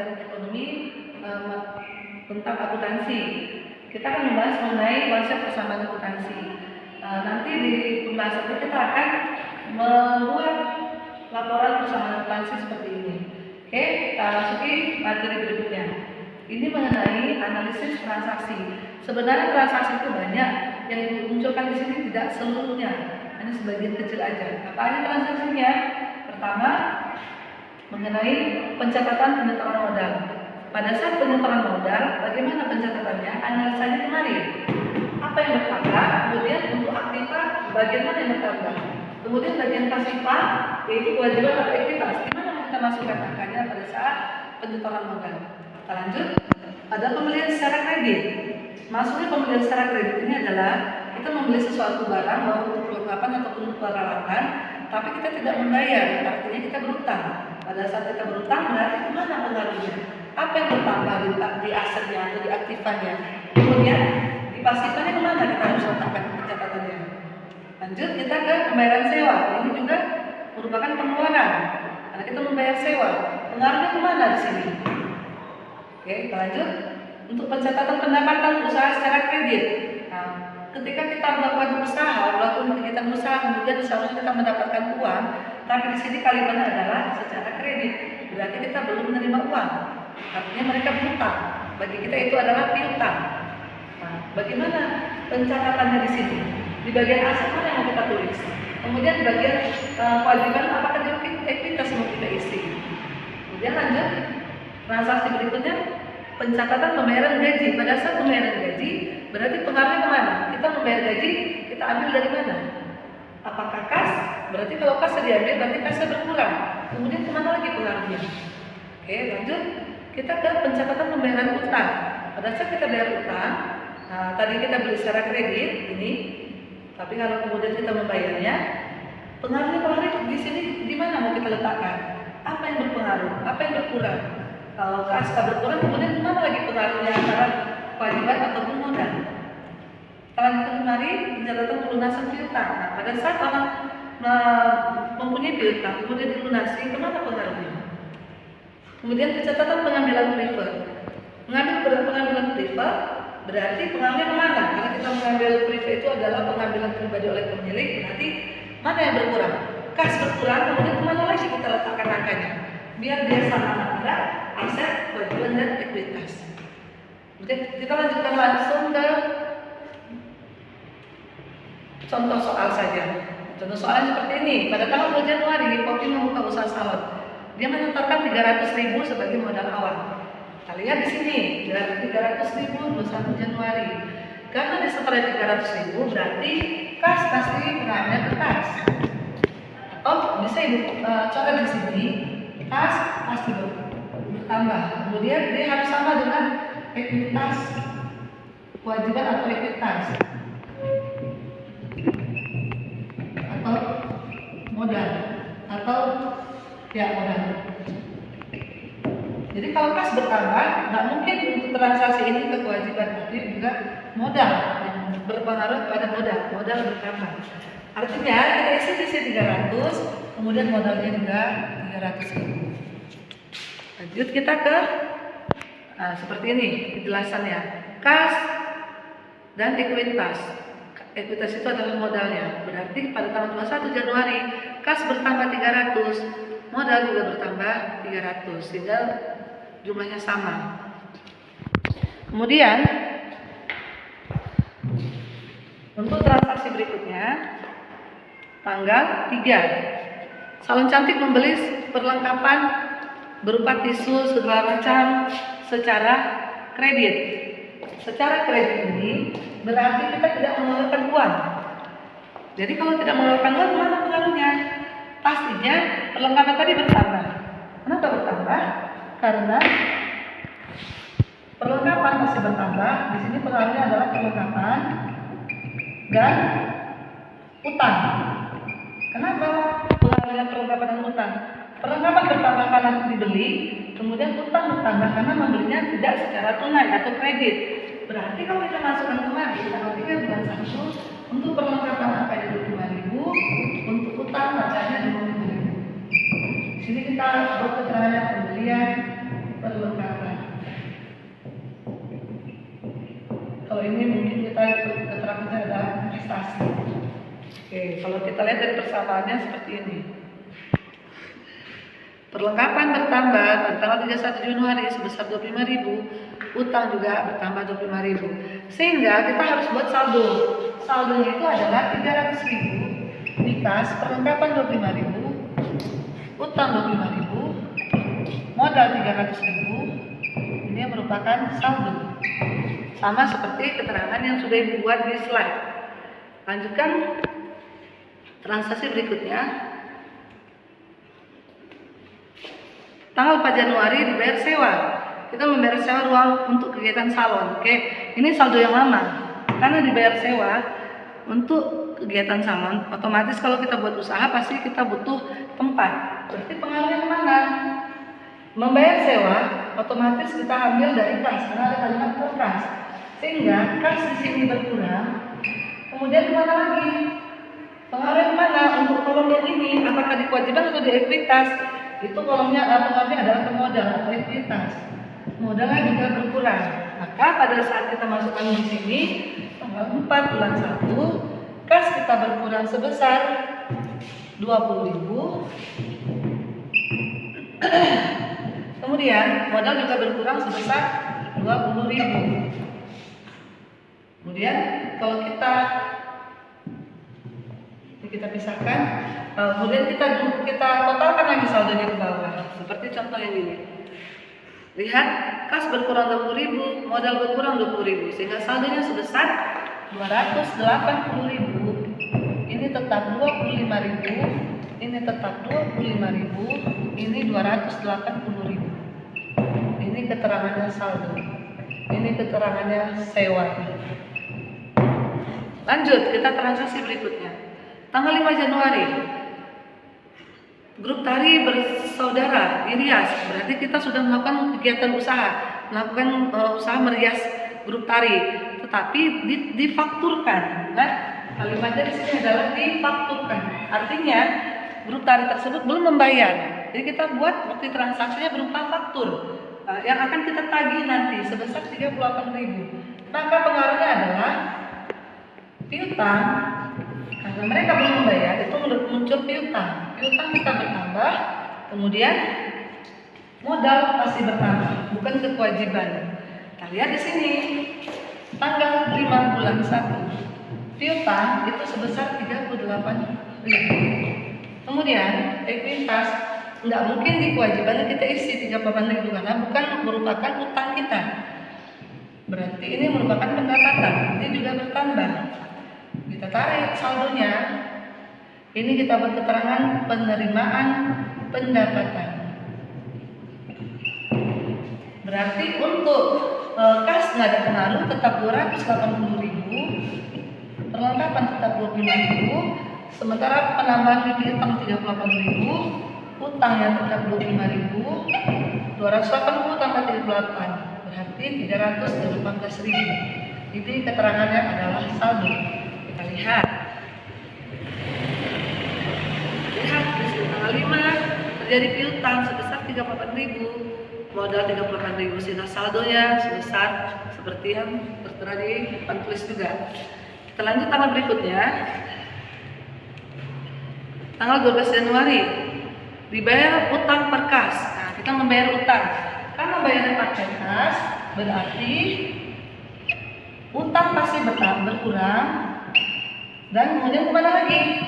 pelajaran ekonomi tentang akuntansi. Kita akan membahas mengenai konsep persamaan akuntansi. Nanti di pembahasan kita akan membuat laporan persamaan akuntansi seperti ini. Oke, kita masuki materi berikutnya. Ini mengenai analisis transaksi. Sebenarnya transaksi itu banyak, yang dimunculkan di sini tidak seluruhnya, hanya sebagian kecil aja. Apa aja transaksinya? Pertama, mengenai pencatatan penyetoran modal. Pada saat penyetoran modal, bagaimana pencatatannya? Analisanya kemarin. Apa yang bertambah? Kemudian untuk aktiva, bagian mana yang bertambah? Kemudian bagian pasifa, yaitu kewajiban atau ekuitas. Gimana kita masukkan angkanya pada saat penyetoran modal? Kita lanjut. Ada pembelian secara kredit. Maksudnya pembelian secara kredit ini adalah kita membeli sesuatu barang, mau untuk perlengkapan ataupun untuk peralatan, tapi kita tidak membayar, artinya kita berutang. Pada saat kita berutang, berarti kemana pengaruhnya? Apa yang bertambah di asetnya atau di aktifannya? Kemudian di pasifannya kemana kita harus letakkan pencatatannya? Lanjut, kita ke pembayaran sewa. Ini juga merupakan pengeluaran. Karena kita membayar sewa, pengaruhnya kemana di sini? Oke, kita lanjut. Untuk pencatatan pendapatan usaha secara kredit. Nah, ketika kita melakukan usaha, melakukan kegiatan usaha, kemudian seharusnya kita mendapatkan uang, tapi di sini kalimatnya adalah secara kredit. Berarti kita belum menerima uang. Artinya mereka berutang. Bagi kita itu adalah piutang. Nah, bagaimana pencatatannya di sini? Di bagian aset mana yang kita tulis? Kemudian di bagian kewajiban apakah di ekuitas yang kita isi? Kemudian lanjut, transaksi berikutnya, pencatatan pembayaran gaji. Pada saat pembayaran gaji, berarti pengaruhnya kemana? Kita membayar gaji, kita ambil dari mana? Apakah kas? Berarti kalau kas diambil, berarti kasnya berkurang. Kemudian kemana lagi pengaruhnya? Oke, lanjut. Kita ke pencatatan pembayaran utang. Pada saat kita bayar utang, nah, tadi kita beli secara kredit, ini. Tapi kalau kemudian kita membayarnya, pengaruhnya di sini di mana mau kita letakkan? Apa yang berpengaruh? Apa yang berkurang? Kalau kas berkurang, kemudian kemana lagi pengaruhnya antara kewajiban ataupun modal? Kita lanjutkan kembali pencatatan pelunasan piutang. Nah, pada saat orang mempunyai piutang, kemudian dilunasi, kemana pengaruhnya? Kemudian pencatatan pengambilan privat. Pengambilan privat berarti pengambilan kemana? Karena kita mengambil privat itu adalah pengambilan pribadi oleh pemilik, berarti mana yang berkurang? Kas berkurang, kemudian kemana lagi kita letakkan angkanya? Biar dia sama antara aset, kewajiban, dan ekuitas. Oke, kita lanjutkan langsung ke contoh soal saja. Contoh soalnya seperti ini. Pada tanggal 2 Januari, Poppy membuka usaha salon. Dia menyetorkan 300.000 sebagai modal awal. Kita lihat di sini, 300.000 21 Januari. Karena disetornya 300.000, berarti kas pasti pengaruhnya ke kas. Atau bisa ibu coret di sini, kas pasti bertambah. Kemudian dia harus sama dengan ekuitas, kewajiban atau ekuitas, atau modal, atau ya modal. Jadi kalau kas bertambah, nggak mungkin untuk transaksi ini ke kewajiban, tapi juga modal yang berpengaruh pada modal bertambah. Artinya kita isi di sini 300, kemudian modalnya juga 300.000. Lanjut kita ke seperti ini penjelasannya. Kas dan ekuitas. Ekuitas itu adalah modalnya. Berarti pada tanggal 21 Januari kas bertambah 300, modal juga bertambah 300, sehingga jumlahnya sama. Kemudian untuk transaksi berikutnya, tanggal 3, salon cantik membeli perlengkapan berupa tisu segala macam secara kredit. Secara kredit ini berarti kita tidak mengeluarkan uang. Jadi kalau tidak mengeluarkan uang, mana pengaruhnya? Pastinya perlengkapan tadi bertambah. Kenapa bertambah? Karena perlengkapan masih bertambah. Di sini pengaruhnya adalah perlengkapan dan utang. Kenapa pengaruhnya perlengkapan dan utang? Perlengkapan bertambah karena dibeli, kemudian utang bertambah karena membelinya tidak secara tunai atau kredit. Berarti kalau kita masukkan kembali tanggal 3 bulan 1, untuk perlengkapan angkanya 25.000, untuk utang angkanya 20.000. Di sini kita buat keterangan pembelian perlengkapan Oke, kalau kita lihat dari persamaannya seperti ini. Perlengkapan bertambah pada tanggal 31 Januari sebesar 25.000, utang juga bertambah 25.000. Sehingga kita harus buat saldo. Saldonya itu adalah 300.000 di kas, perlengkapan 25.000, utang 25.000, modal 300.000. Ini merupakan saldo. Sama seperti keterangan yang sudah Ibu buat di slide. Lanjutkan transaksi berikutnya. Tanggal 4 Januari dibayar sewa. Kita membayar sewa ruang untuk kegiatan salon. Oke, ini saldo yang lama. Karena dibayar sewa untuk kegiatan salon, otomatis kalau kita buat usaha pasti kita butuh tempat. Berarti pengaruhnya kemana? Membayar sewa, otomatis kita ambil dari kas, karena ada kalimat kas. Sehingga kas di sini berkurang. Kemudian kemana lagi? Pengaruhnya kemana? Untuk kolom yang ini, apakah di kewajiban atau di ekuitas? Itu kolomnya pengaruhnya adalah ke modal atau ekuitas. Modalnya juga berkurang. Maka pada saat kita masukkan di sini tanggal 4 bulan 1, kas kita berkurang sebesar 20.000. Kemudian modal juga berkurang sebesar 20.000. Kemudian kalau kita pisahkan, kemudian kita totalkan lagi saldonya ke bawah. Seperti contoh yang ini. Lihat, kas berkurang 20.000, modal berkurang 20.000, sehingga saldonya sebesar 280.000. Ini tetap 25.000, ini tetap 25.000, ini 280.000. Ini keterangannya saldo. Ini keterangannya sewa. Lanjut, kita transaksi berikutnya. Tanggal 5 Januari, grup tari bersaudara Irias, berarti kita sudah melakukan kegiatan usaha, melakukan usaha merias grup tari, tetapi difakturkan. Nah, kalimatnya di sini adalah difakturkan. Artinya grup tari tersebut belum membayar. Jadi kita buat bukti transaksinya berupa faktur yang akan kita tagih nanti sebesar 38.000. Maka pengaruhnya adalah piutang. Karena mereka belum membayar, itu muncul piutang. Piutang kita bertambah, kemudian modal pasti bertambah, bukan kewajiban. Kita lihat di sini, tanggal 5 bulan 1, piutang itu sebesar 38.000. Kemudian ekuitas nggak mungkin di kewajiban kita isi 38.000 karena bukan merupakan utang kita. Berarti ini merupakan pendapatan, ini juga bertambah. Kita tarik saldonya. Ini kita buat keterangan penerimaan pendapatan. Berarti untuk kas nggak ada pengaruh, tetap 280.000, perlengkapan tetap 25.000, sementara penambahan di piutang 38.000, utangnya tetap 25.000, 280 tambah 38 berarti 318.000. Jadi keterangannya adalah saldo. Kita lihat di sini tanggal 5 terjadi piutang sebesar 38.000, modal 38.000, sehingga saldonya sebesar seperti yang tertera di depan tulis juga. Kita lanjut tanggal berikutnya, tanggal 12 Januari dibayar utang per kas. Nah, kita membayar utang karena bayarnya pakai kas, berarti utang pasti berkurang. Dan kemudian kemana lagi?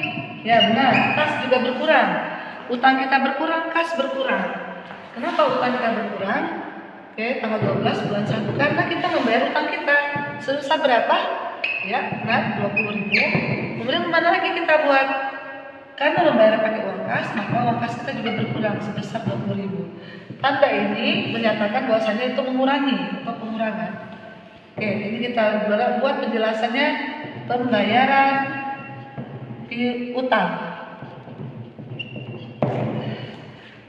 Ya benar, kas juga berkurang. Utang kita berkurang, kas berkurang. Kenapa utang kita berkurang? Oke, tanggal 12 bulan 1, karena kita membayar utang kita sebesar berapa? Ya, benar, 20.000. Kemudian kemana lagi kita buat? Karena membayar pakai uang kas, maka uang kas kita juga berkurang sebesar 20.000. Tanda ini menyatakan bahwasanya itu mengurangi atau pengurangan. Oke, ini kita buat penjelasannya pembayaran utang.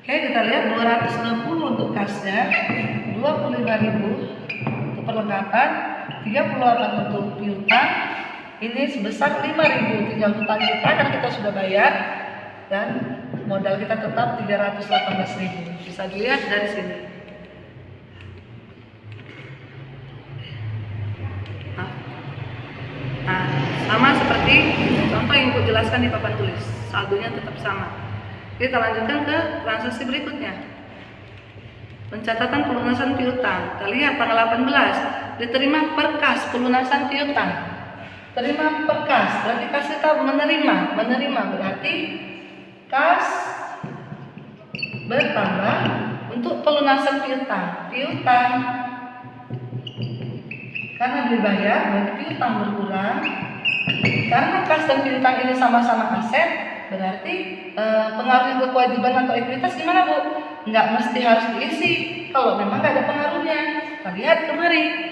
Oke, kita lihat 260 untuk kasnya, 25.000 untuk perlengkapan, 38 untuk piutang. Ini sebesar 5.000 tinggal utang kita kan kita sudah bayar, dan modal kita tetap 318.000. Bisa dilihat dari sini. Nah, sama seperti jelaskan di papan tulis. Saldonya tetap sama. Kita lanjutkan ke transaksi berikutnya. Pencatatan pelunasan piutang. Kita lihat tanggal 18 diterima per kas pelunasan piutang. Terima per kas, berarti kas kita menerima berarti kas bertambah untuk pelunasan piutang. Karena dibayar berarti piutang berkurang. Karena kas dan piutang ini sama-sama aset, berarti pengaruh ke kewajiban atau ekuitas gimana, Bu? Nggak mesti harus diisi kalau memang nggak ada pengaruhnya. Kita lihat kemarin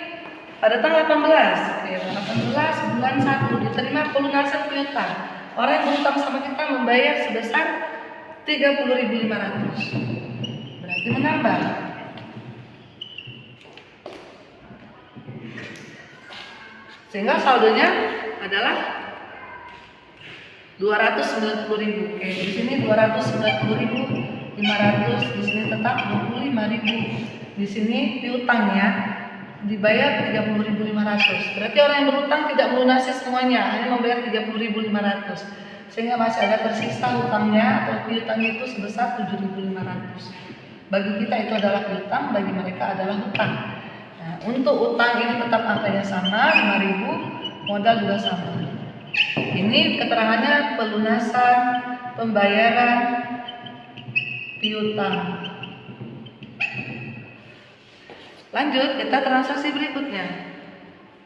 pada tanggal 18, 18 bulan 1 diterima pelunasan piutang. Orang yang berutang sama kita membayar sebesar 30.500. Berarti menambah. Sehingga saldonya adalah 290.000. Oke, di sini 290.500, di sini tetap 25.000. Di sini piutangnya dibayar 30.500. Berarti orang yang berutang tidak melunasi semuanya, hanya membayar 30.500. Sehingga masih ada tersisa hutangnya atau piutangnya itu sebesar 7.500. Bagi kita itu adalah piutang, bagi mereka adalah hutang. Nah, untuk utang ini tetap angkanya sama, 5.000, modal juga sama. Ini keterangannya pelunasan pembayaran piutang. Lanjut, kita transaksi berikutnya.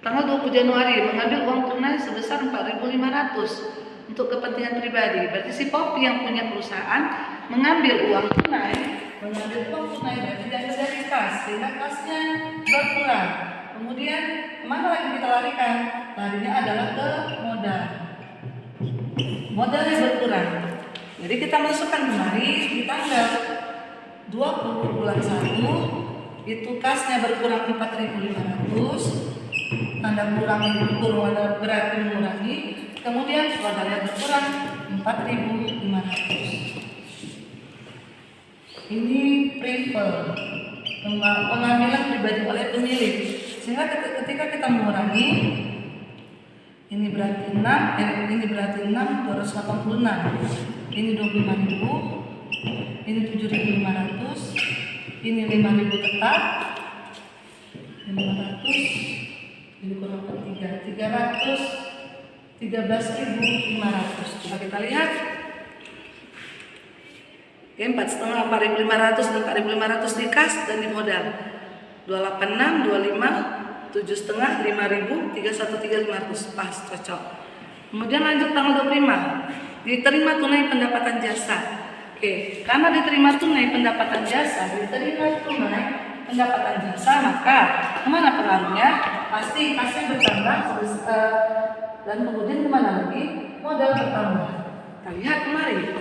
Tanggal 20 Januari mengambil uang tunai sebesar 4.500 untuk kepentingan pribadi. Berarti si Poppy yang punya perusahaan mengambil uang tunai dari kas, sehingga kasnya berkurang. Kemudian kemana lagi kita larikan? Larinya adalah ke modal. Modalnya berkurang. Jadi kita masukkan kemari di tanggal 20 bulan 1 itu kasnya berkurang 4.500. Tanda kurang berarti mengurangi. Kemudian modalnya berkurang 4.500. Ini prefer, pengambilan pribadi oleh pemilik. Sehingga ketika kita mengurangi, ini berarti 6, ini berarti 6, 286. Ini 25.000, ini 7.500, ini 5.000 tetap, ini 500, ini kurang 3, 13.500. Coba kita lihat. Oke, 4,5, 4.500 dan 4.500 di kas dan di modal. 286, 25, 7,5, 5.000, 31.500, pas, cocok. Kemudian lanjut tanggal 25, diterima tunai pendapatan jasa. Oke, karena diterima tunai pendapatan jasa, maka kemana pengaruhnya? Pasti kasnya bertambah, dan kemudian kemana lagi? Modal bertambah. Kita lihat kemarin,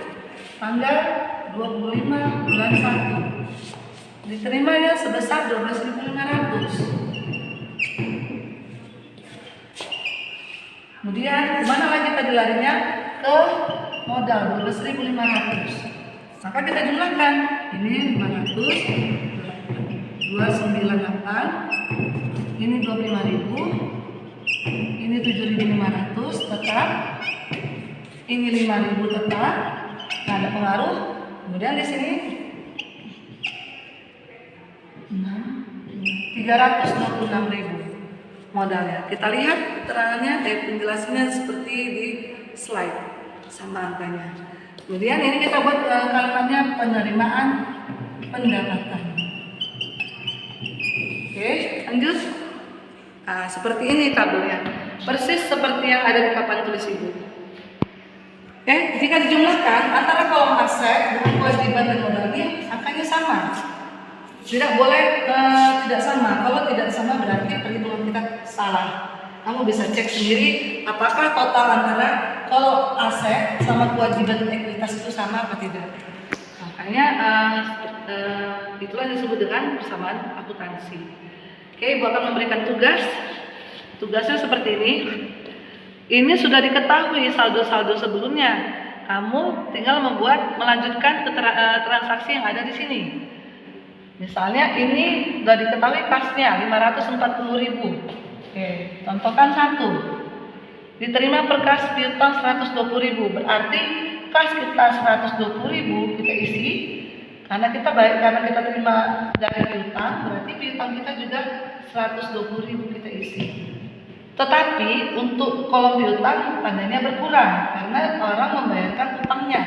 tanggal 25 bulan 1 diterimanya sebesar 12.500. Kemudian kemana lagi tadi larinya? Ke modal 12.500. Maka kita jumlahkan, ini 500, 298, ini 25.000, ini 7.500 tetap, ini 5.000 tetap. Nah, ada pengaruh. Kemudian di sini 326.000 modalnya. Kita lihat keterangannya, penjelasannya seperti di slide sama angkanya. Kemudian ini kita buat kalimatnya penerimaan pendapatan. Oke, lanjut. Seperti ini tabelnya, persis seperti yang ada di papan tulis Ibu. Jika dijumlahkan antara kolom aset dengan kewajiban dan modalnya angkanya sama. Tidak boleh tidak sama. Kalau tidak sama berarti perhitungan kita salah. Kamu bisa cek sendiri apakah total antara kalau aset sama kewajiban ekuitas itu sama atau tidak. Makanya itulah yang disebut dengan persamaan akuntansi. Oke, Ibu akan memberikan tugas. Tugasnya seperti ini. Ini sudah diketahui saldo-saldo sebelumnya. Kamu tinggal melanjutkan ke transaksi yang ada di sini. Misalnya ini sudah diketahui kasnya 540.000. Oke, contohkan 1. Diterima per kas piutang 120.000, berarti kas kita 120.000 kita isi. Karena kita terima dari piutang, berarti piutang kita juga 120.000 kita isi. Tetapi untuk kolom piutang tandanya berkurang karena orang membayarkan utangnya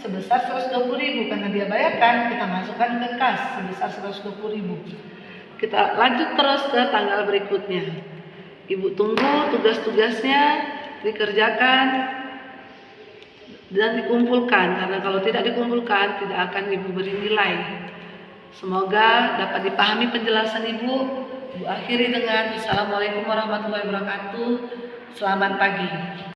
sebesar 120.000, karena dia bayarkan, kita masukkan ke kas sebesar 120.000. Kita lanjut terus ke tanggal berikutnya. Ibu tunggu tugas-tugasnya dikerjakan dan dikumpulkan, karena kalau tidak dikumpulkan tidak akan Ibu beri nilai. Semoga dapat dipahami penjelasan Ibu. Ibu akhiri dengan Assalamualaikum warahmatullahi wabarakatuh. Selamat pagi.